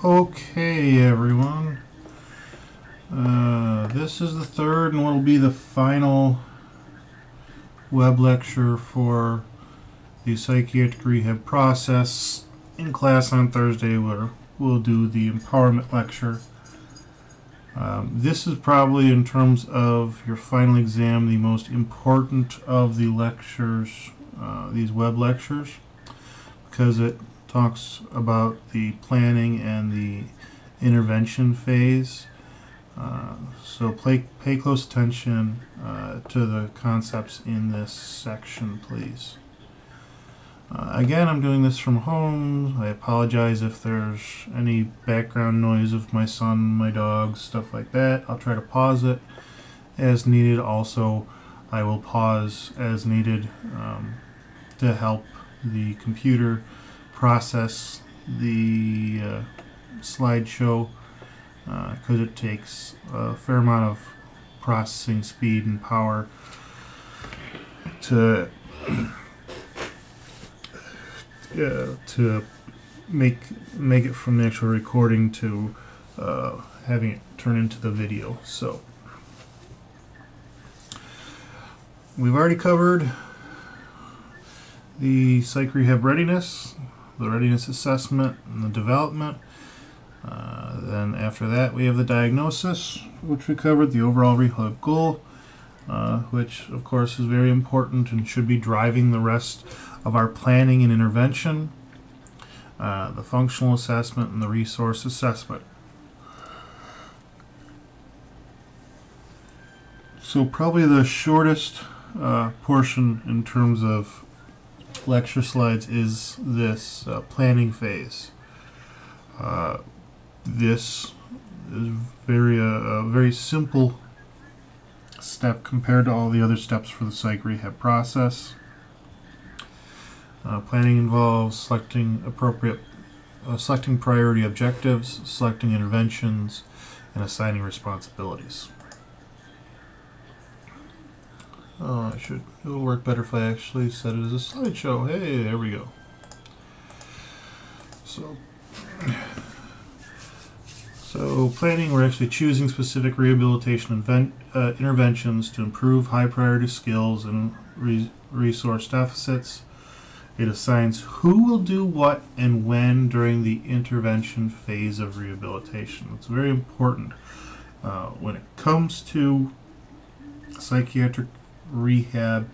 Okay, everyone. This is the third and what will be the final web lecture for the psychiatric rehab process. In class on Thursday, where we'll do the empowerment lecture. This is probably, in terms of your final exam, the most important of the lectures, these web lectures, because it talks about the planning and the intervention phase. So pay close attention to the concepts in this section, please. Again, I'm doing this from home. I apologize if there's any background noise of my son, my dogs, stuff like that. I'll try to pause it as needed. Also, I will pause as needed to help the computer process the slideshow, because it takes a fair amount of processing speed and power to make it from the actual recording to having it turn into the video. So we've already covered the psych rehab readiness, the readiness assessment, and the development. Then after that we have the diagnosis, which we covered, the overall rehab goal, which of course is very important and should be driving the rest of our planning and intervention, the functional assessment, and the resource assessment. So probably the shortest portion in terms of lecture slides is this planning phase. This is a very simple step compared to all the other steps for the psych rehab process. Planning involves selecting priority objectives, selecting interventions, and assigning responsibilities. It'll work better if I actually set it as a slideshow. Hey, there we go. So planning, we're actually choosing specific rehabilitation interventions to improve high priority skills and resource deficits. It assigns who will do what and when during the intervention phase of rehabilitation. It's very important when it comes to psychiatric rehab.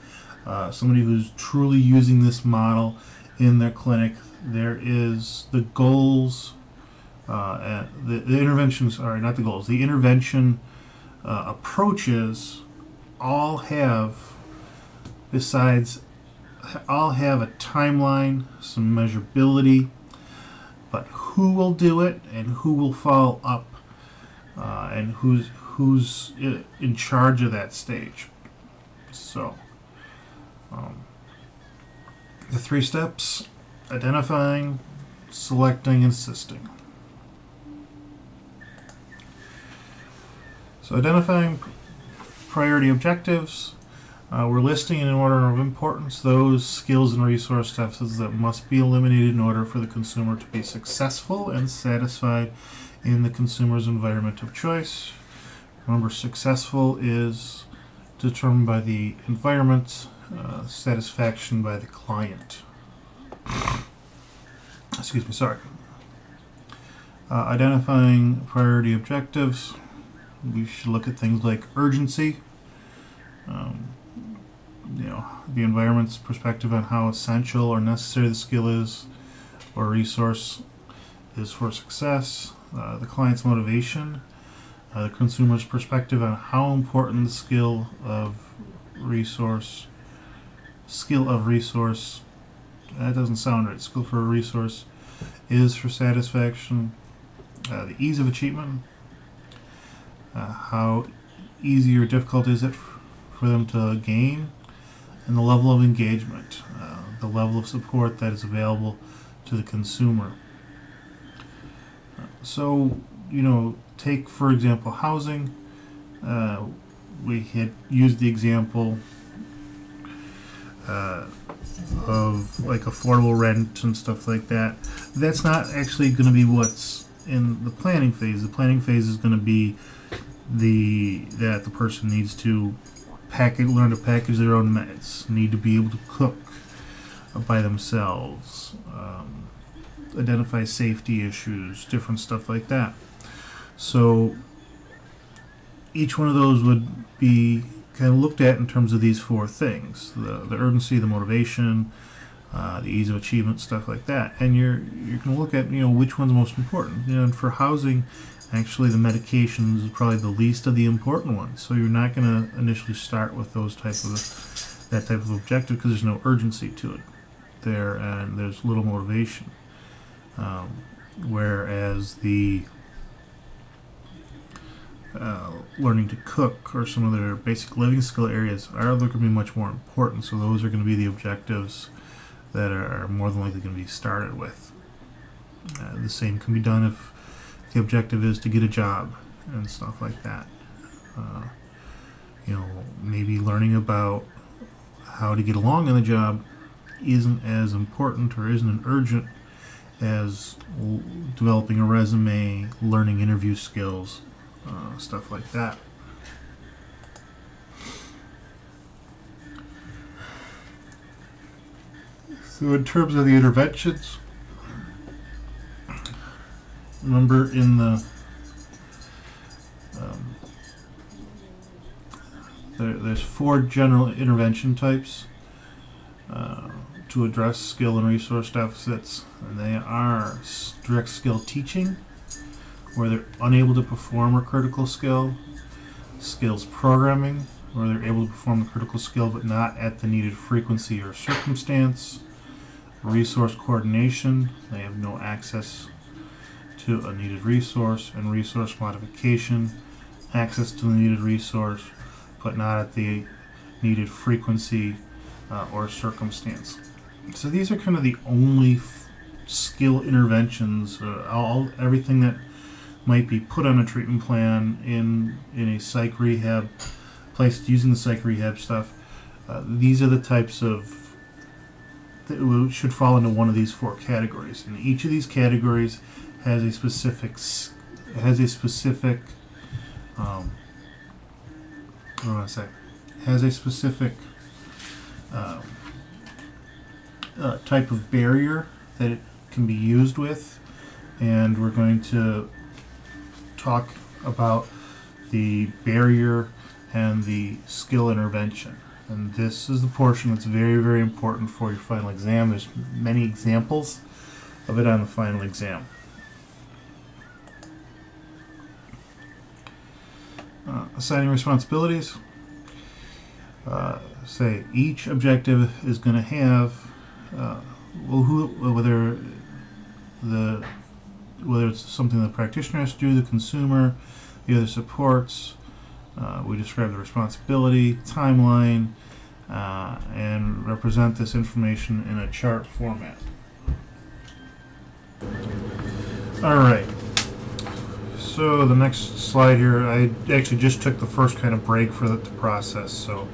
Somebody who's truly using this model in their clinic, there is the goals, the interventions, sorry, not the goals, the intervention approaches all have a timeline, some measurability, but who will do it and who will follow up, and who's in charge of that stage. So the three steps: identifying, selecting, and assisting. So identifying priority objectives, we're listing in order of importance those skills and resource deficits that must be eliminated in order for the consumer to be successful and satisfied in the consumer's environment of choice. Remember, successful is determined by the environment, satisfaction by the client. Excuse me, sorry. Identifying priority objectives, we should look at things like urgency, the environment's perspective on how essential or necessary the skill is or resource is for success, the client's motivation, the consumer's perspective on how important the skill of resource, that doesn't sound right, skill for a resource is for satisfaction, the ease of achievement, how easy or difficult is it for them to gain, and the level of engagement, the level of support that is available to the consumer. So, take for example housing. We had used the example of like affordable rent and stuff like that. That's not actually going to be what's in the planning phase. The planning phase is going to be that the person needs to learn to package their own meds, need to be able to cook by themselves, identify safety issues, different stuff like that. So each one of those would be kind of looked at in terms of these four things: the urgency, the motivation, the ease of achievement, stuff like that. And you're going to look at which one's most important. And for housing, actually the medications is probably the least of the important ones. So you're not going to initially start with that type of objective because there's no urgency to it there, and there's little motivation. Whereas the learning to cook or some of their basic living skill areas are going to be much more important. So those are going to be the objectives that are more than likely going to be started with. The same can be done if the objective is to get a job and stuff like that. Maybe learning about how to get along in the job isn't as important or isn't as urgent as developing a resume, learning interview skills, stuff like that. So in terms of the interventions, remember in there's four general intervention types to address skill and resource deficits, and they are direct skill teaching, where they're unable to perform a critical skill; skills programming, where they're able to perform the critical skill but not at the needed frequency or circumstance; resource coordination, they have no access to a needed resource; and resource modification, access to the needed resource but not at the needed frequency or circumstance. So these are kind of the only skill interventions, everything that might be put on a treatment plan in a psych rehab place using the psych rehab stuff. These are the types of that should fall into one of these four categories, and each of these categories has a specific type of barrier that it can be used with, and we're going to talk about the barrier and the skill intervention. And this is the portion that's very, very important for your final exam. There's many examples of it on the final exam. Assigning responsibilities. Say each objective is going to have whether it's something the practitioner has to do, the consumer, the other supports. We describe the responsibility, timeline, and represent this information in a chart format. Alright, so the next slide here, I actually just took the first kind of break for the process. So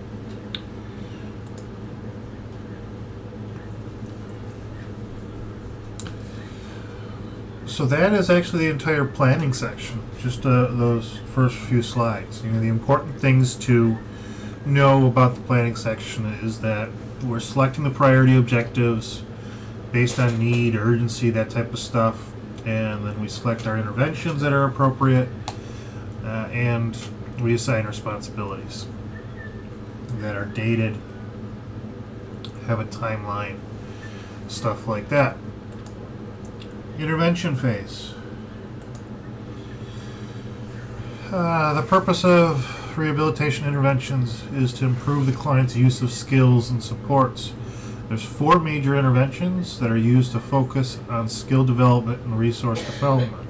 that is actually the entire planning section, just those first few slides. The important things to know about the planning section is that we're selecting the priority objectives based on need, urgency, that type of stuff, and then we select our interventions that are appropriate, and we assign responsibilities that are dated, have a timeline, stuff like that. Intervention phase. The purpose of rehabilitation interventions is to improve the client's use of skills and supports. There's four major interventions that are used to focus on skill development and resource development.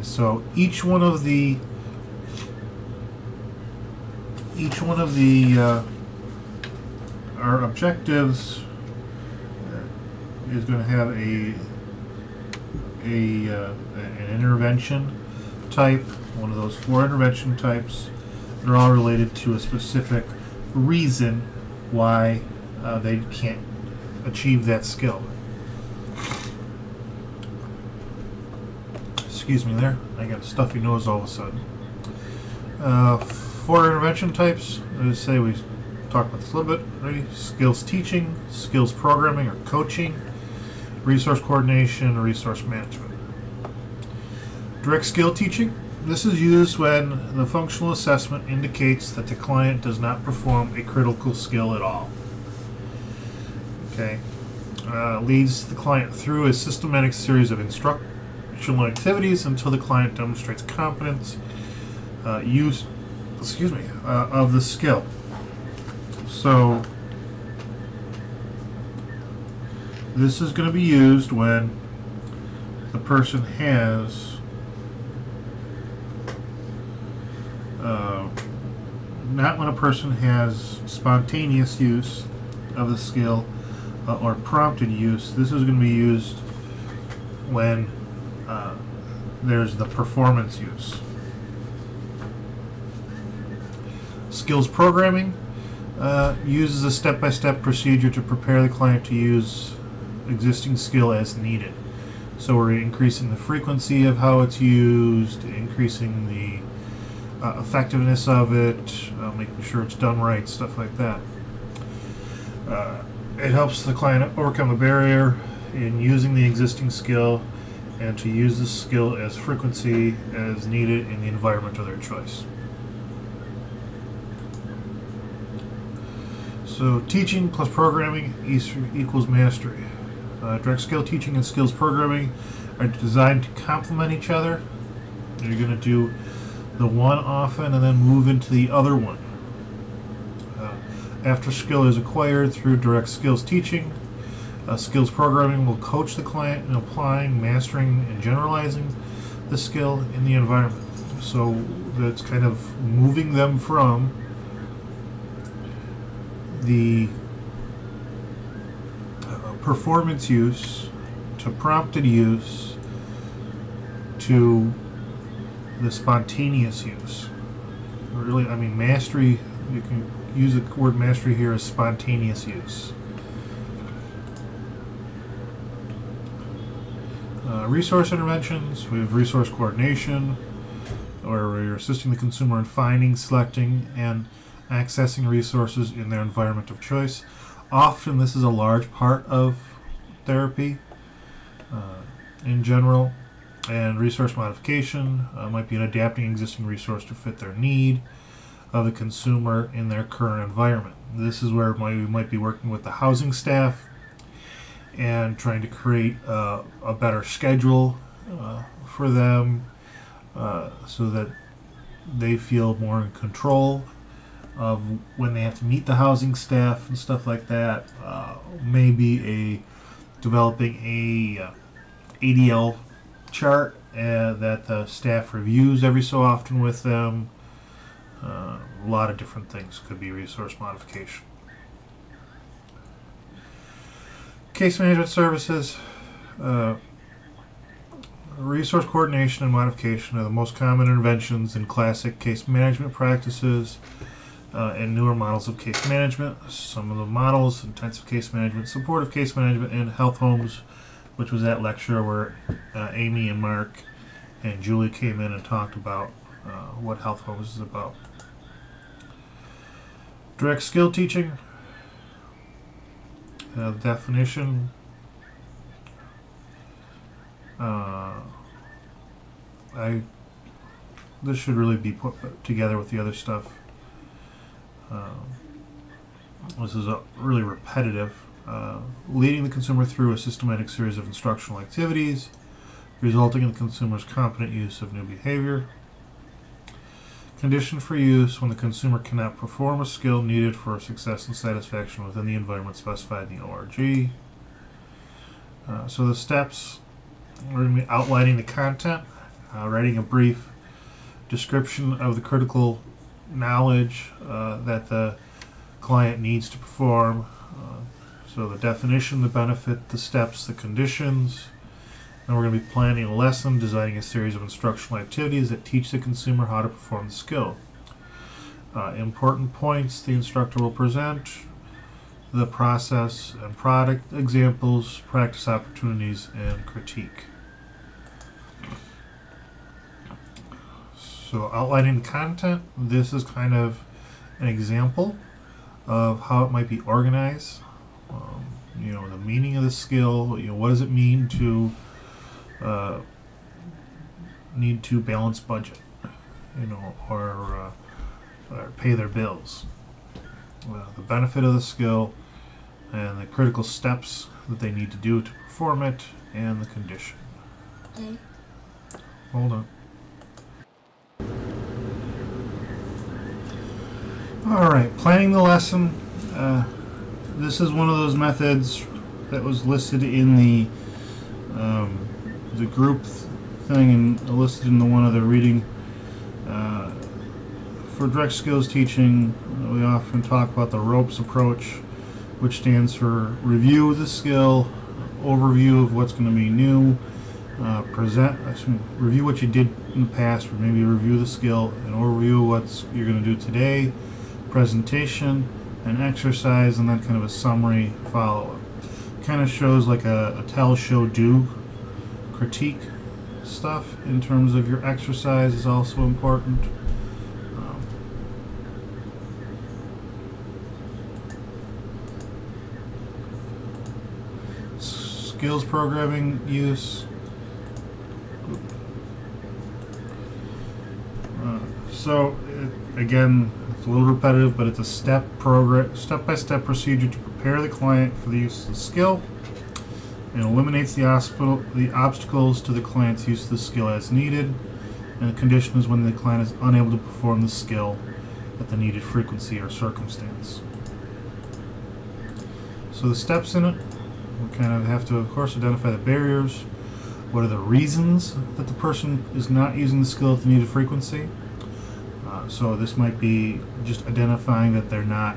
So each one of the our objectives is going to have an intervention type, one of those four intervention types. They're all related to a specific reason why they can't achieve that skill. Excuse me there. I got a stuffy nose all of a sudden. 4 intervention types. As I say, we talked about this a little bit. Ready? Skills teaching, skills programming or coaching, resource coordination, resource management. Direct skill teaching. This is used when the functional assessment indicates that the client does not perform a critical skill at all. Okay. Leads the client through a systematic series of instructional activities until the client demonstrates competence use of the skill. So this is going to be used when the person has not when a person has spontaneous use of the skill or prompted use. This is going to be used when there's the performance use. Skills programming uses a step-by-step procedure to prepare the client to use existing skill as needed. So we're increasing the frequency of how it's used, increasing the effectiveness of it, making sure it's done right, stuff like that. It helps the client overcome a barrier in using the existing skill and to use the skill as frequency as needed in the environment of their choice. So teaching plus programming equals mastery. Direct skill teaching and skills programming are designed to complement each other. You're going to do the one often and then move into the other one. After skill is acquired through direct skills teaching, skills programming will coach the client in applying, mastering, and generalizing the skill in the environment. So that's kind of moving them from the performance use to prompted use to the spontaneous use. Really, I mean, mastery, you can use the word mastery here as spontaneous use. Resource interventions, we have resource coordination, where we're assisting the consumer in finding, selecting, and accessing resources in their environment of choice. Often this is a large part of therapy in general. And resource modification might be in adapting existing resource to fit their need of the consumer in their current environment. This is where we might be working with the housing staff and trying to create a better schedule for them so that they feel more in control of when they have to meet the housing staff and stuff like that. Maybe developing a ADL chart that the staff reviews every so often with them. A lot of different things could be resource modification. Case management services. Resource coordination and modification are the most common interventions in classic case management practices and newer models of case management. Some of the models: intensive case management, supportive case management, and health homes, which was that lecture where Amy and Mark and Julie came in and talked about what health homes is about. Direct skill teaching. Definition. This should really be put together with the other stuff. This is really repetitive. Leading the consumer through a systematic series of instructional activities, resulting in the consumer's competent use of new behavior. Condition for use: when the consumer cannot perform a skill needed for success and satisfaction within the environment specified in the ORG. So the steps, we're going to be outlining the content, writing a brief description of the critical knowledge that the client needs to perform. So the definition, the benefit, the steps, the conditions. And we're going to be planning a lesson, designing a series of instructional activities that teach the consumer how to perform the skill. Important points the instructor will present, the process and product examples, practice opportunities, and critique. So outlining the content, this is kind of an example of how it might be organized. You know, the meaning of the skill, you know, what does it mean to need to balance budget, you know, or pay their bills. The benefit of the skill and the critical steps that they need to do to perform it and the condition. Okay. Hold on. Alright, planning the lesson. This is one of those methods that was listed in the group thing and listed in the one other reading. For direct skills teaching, we often talk about the ROPES approach, which stands for review of the skill, overview of what's going to be new, review what you did in the past, or maybe review the skill, an overview of what you're going to do today, presentation, an exercise, and then kind of a summary follow-up. Kind of shows like a tell, show, do critique stuff in terms of your exercise is also important. Skills programming use. Again, it's a little repetitive, but it's a step-by-step procedure to prepare the client for the use of the skill. It eliminates the obstacles to the client's use of the skill as needed, and the condition is when the client is unable to perform the skill at the needed frequency or circumstance. So the steps in it, we kind of have to, of course, identify the barriers. What are the reasons that the person is not using the skill at the needed frequency? So this might be just identifying that they're not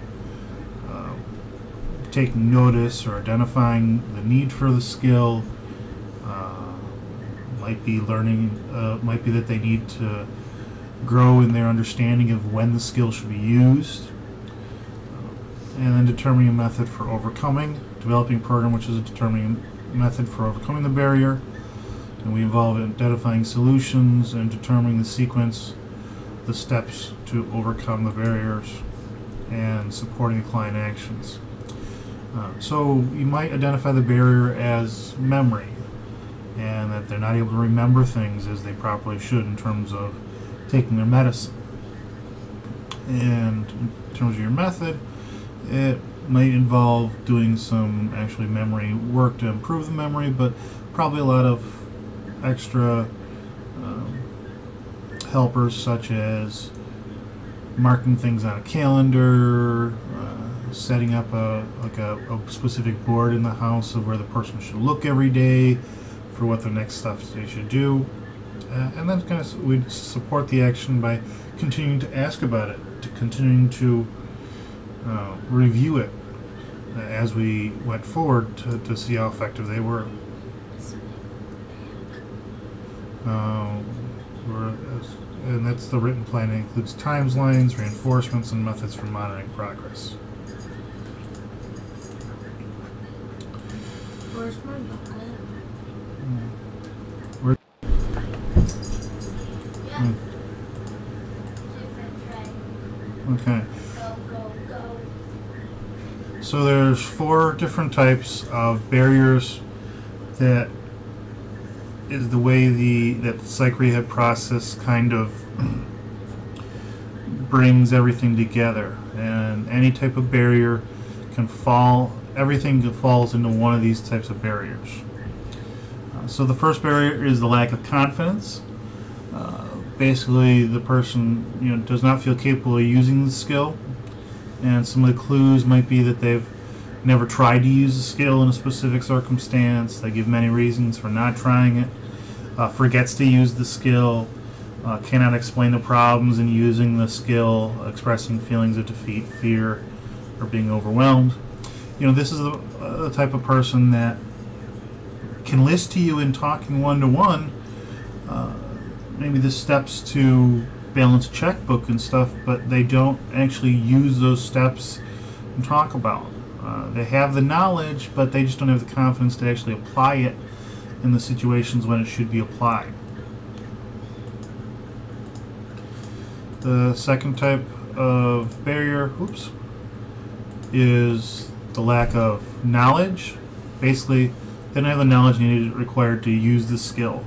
taking notice or identifying the need for the skill. Might be learning, might be that they need to grow in their understanding of when the skill should be used. And then determining a method for overcoming, developing a program which is a determining method for overcoming the barrier. And we involve identifying solutions and determining the sequence, the steps to overcome the barriers, and supporting the client actions. So you might identify the barrier as memory, and that they're not able to remember things as they properly should in terms of taking their medicine. And in terms of your method, it might involve doing some actually memory work to improve the memory, but probably a lot of extra helpers such as marking things on a calendar, setting up a specific board in the house of where the person should look every day for what the next stuff they should do, and then kind of we'd support the action by continuing to ask about it, to continuing to review it as we went forward to see how effective they were. And that's the written plan. It includes timelines, reinforcements, and methods for monitoring progress. Where's my booklet? Okay. So there's 4 different types of barriers that is the way that the psych rehab process kind of brings everything together, and any type of barrier can fall, everything falls into one of these types of barriers. So the first barrier is the lack of confidence. Basically the person does not feel capable of using the skill, and some of the clues might be that they've never tried to use the skill in a specific circumstance. They give many reasons for not trying it, forgets to use the skill, cannot explain the problems in using the skill, expressing feelings of defeat, fear, or being overwhelmed. This is the type of person that can list to you in talking one-to-one maybe the steps to balance a checkbook and stuff, but they don't actually use those steps and talk about them. They have the knowledge, but they just don't have the confidence to actually apply it in the situations when it should be applied. The second type of barrier, is the lack of knowledge. Basically, they don't have the knowledge needed required to use the skill.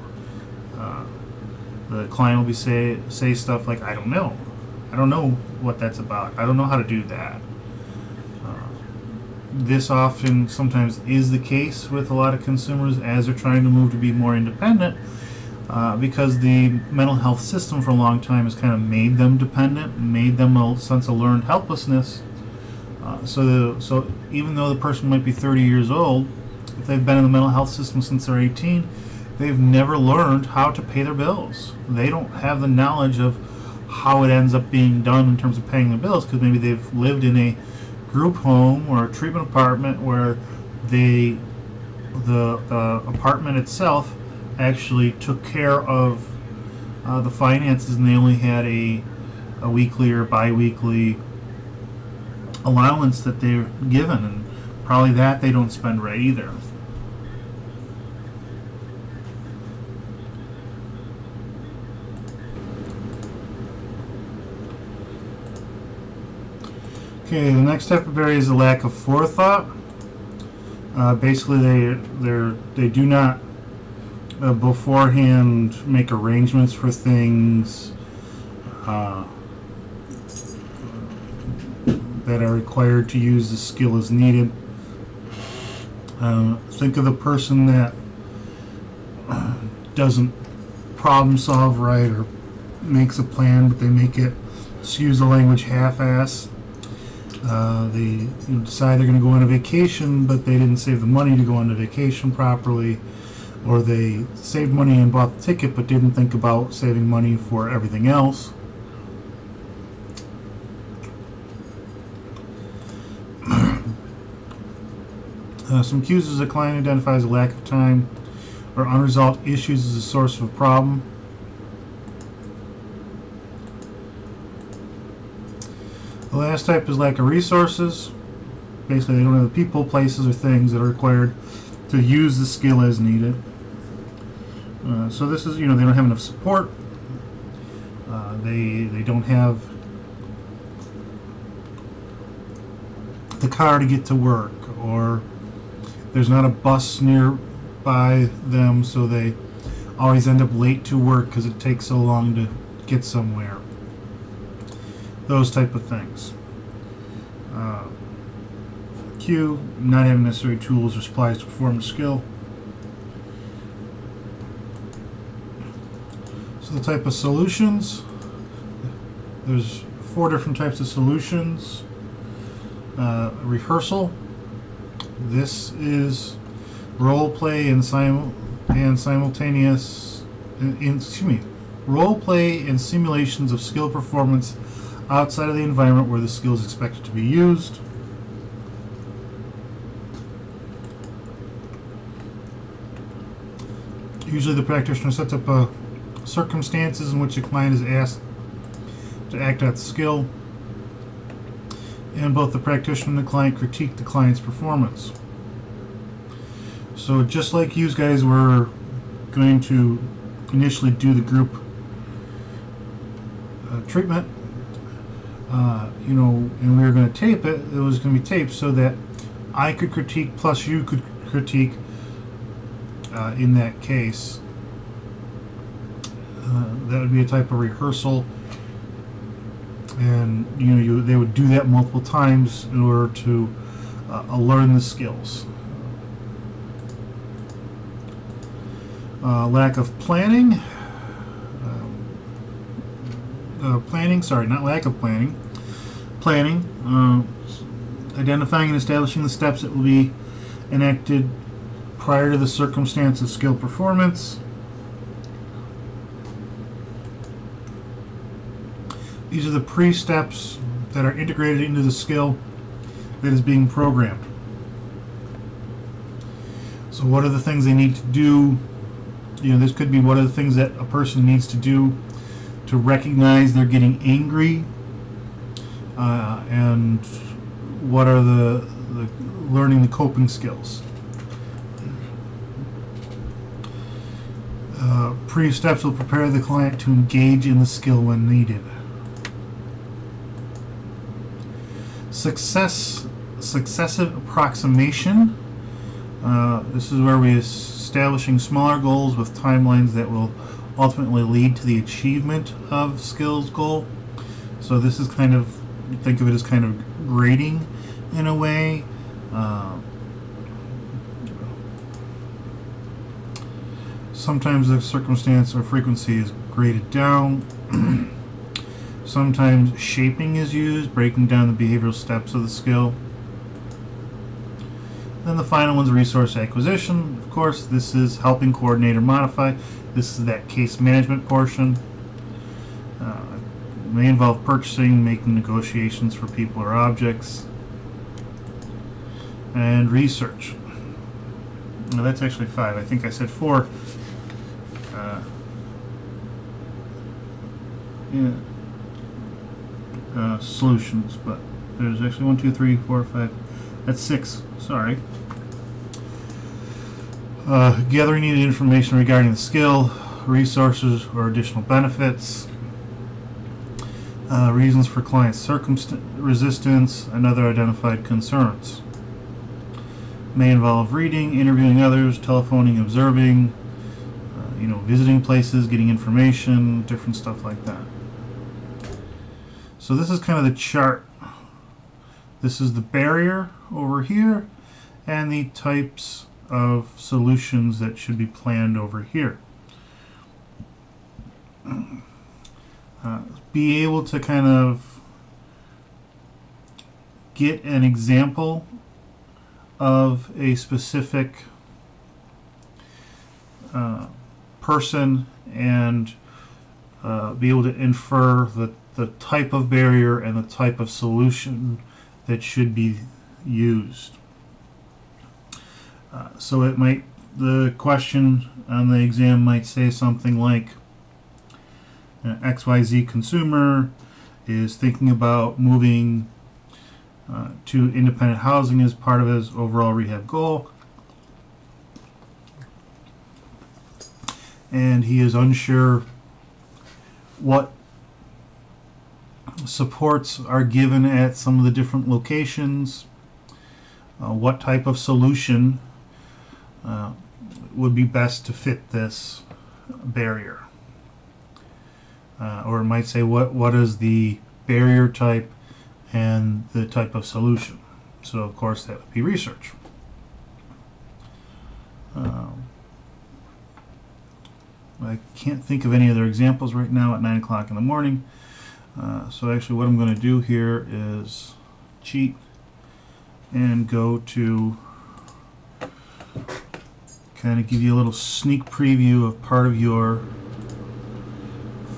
The client will be say stuff like, I don't know what that's about, I don't know how to do that. This often sometimes is the case with a lot of consumers as they're trying to move to be more independent, because the mental health system for a long time has kind of made them dependent, made them a sense of learned helplessness. So even though the person might be 30 years old, if they've been in the mental health system since they're 18, they've never learned how to pay their bills. They don't have the knowledge of how it ends up being done in terms of paying their bills, because maybe they've lived in a group home or a treatment apartment where the apartment itself actually took care of the finances, and they only had a weekly or bi-weekly allowance that they're given, and probably that they don't spend right either. Okay, the next type of barrier is the lack of forethought. Basically, they do not beforehand make arrangements for things that are required to use the skill as needed. Think of the person that doesn't problem solve right, or makes a plan but they make it, excuse the language, half-ass. They decide they're going to go on a vacation, but they didn't save the money to go on the vacation properly, or they saved money and bought the ticket but didn't think about saving money for everything else. Some cues as a client identifies a lack of time or unresolved issues as a source of a problem. The last type is lack of resources. Basically, they don't have the people, places, or things that are required to use the skill as needed. So this is, they don't have enough support. They don't have the car to get to work, or there's not a bus nearby them, so they always end up late to work because it takes so long to get somewhere. Those type of things. Q, not having necessary tools or supplies to perform the skill. So the type of solutions, there's 4 different types of solutions. Rehearsal. This is role play and simultaneous. Role play and simulations of skill performance outside of the environment where the skill is expected to be used. Usually the practitioner sets up circumstances in which the client is asked to act out the skill, and both the practitioner and the client critique the client's performance. So just like you guys were going to initially do the group treatment, and we were going to tape it, it was going to be taped so that I could critique plus you could critique in that case. That would be a type of rehearsal, and they would do that multiple times in order to learn the skills. Lack of planning. Not lack of planning. Planning. Identifying and establishing the steps that will be enacted prior to the circumstance of skill performance. These are the pre-steps that are integrated into the skill that is being programmed. So what are the things they need to do? This could be what are the things that a person needs to do to recognize they're getting angry, and what are the learning the coping skills. Pre-steps will prepare the client to engage in the skill when needed. Successive approximation. This is where we're establishing smaller goals with timelines that will ultimately lead to the achievement of skills goal. So this is kind of, think of it as kind of grading in a way. Sometimes the circumstance or frequency is graded down. Sometimes shaping is used, breaking down the behavioral steps of the skill. Then the final one's resource acquisition. Of course, this is helping coordinate or modify. This is that case management portion. It may involve purchasing, making negotiations for people or objects. And research. Now that's actually 5. I think I said 4. Solutions, but there's actually 1, 2, 3, 4, 5. That's 6. Sorry. Gathering needed information regarding the skill, resources or additional benefits, reasons for client resistance, and other identified concerns. May involve reading, interviewing others, telephoning, observing, visiting places, getting information, different stuff like that. So this is kind of the chart. This is the barrier over here and the types of solutions that should be planned over here. Be able to kind of get an example of a specific person and be able to infer the type of barrier and the type of solution that should be used. So it might, the question on the exam might say something like, XYZ consumer is thinking about moving to independent housing as part of his overall rehab goal, and he is unsure what supports are given at some of the different locations, what type of solution would be best to fit this barrier. Or it might say what is the barrier type and the type of solution. So of course that would be research. I can't think of any other examples right now at 9 o'clock in the morning. So actually what I'm going to do here is cheat and go to kind of give you a little sneak preview of part of your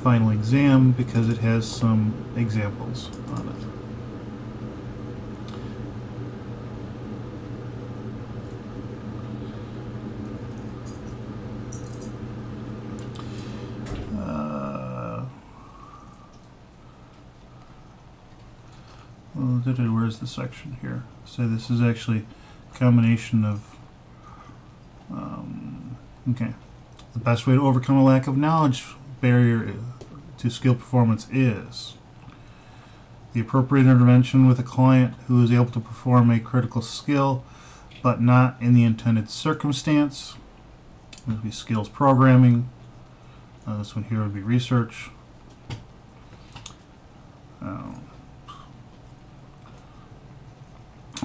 final exam because it has some examples on it. Where's the section here? So this is actually a combination of okay. The best way to overcome a lack of knowledge barrier to skill performance is the appropriate intervention with a client who is able to perform a critical skill but not in the intended circumstance. This would be skills programming. This one here would be research.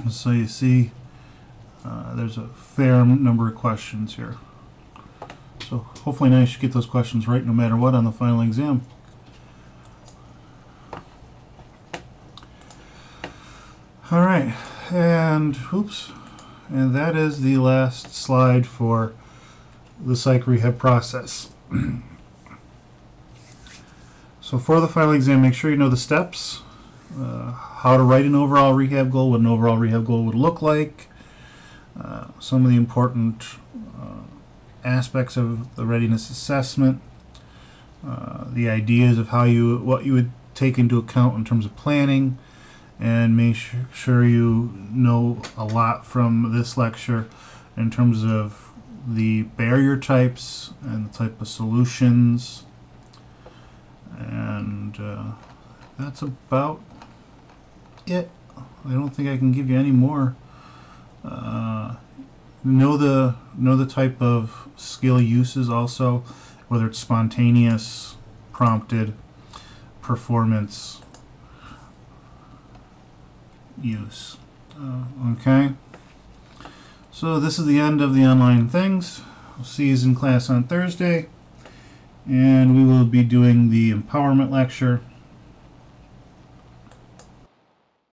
So you see there's a fair number of questions here. So hopefully now you should get those questions right no matter what on the final exam. Alright, and oops, and that is the last slide for the psych rehab process. So for the final exam, make sure you know the steps, how to write an overall rehab goal, what an overall rehab goal would look like, some of the important aspects of the readiness assessment, the ideas of what you would take into account in terms of planning, and make sure you know a lot from this lecture in terms of the barrier types and the type of solutions, and that's about it I don't think I can give you any more. Know the type of skill uses also, whether it's spontaneous, prompted, performance use. Okay. So this is the end of the online things. I'll see you in class on Thursday, and we will be doing the empowerment lecture.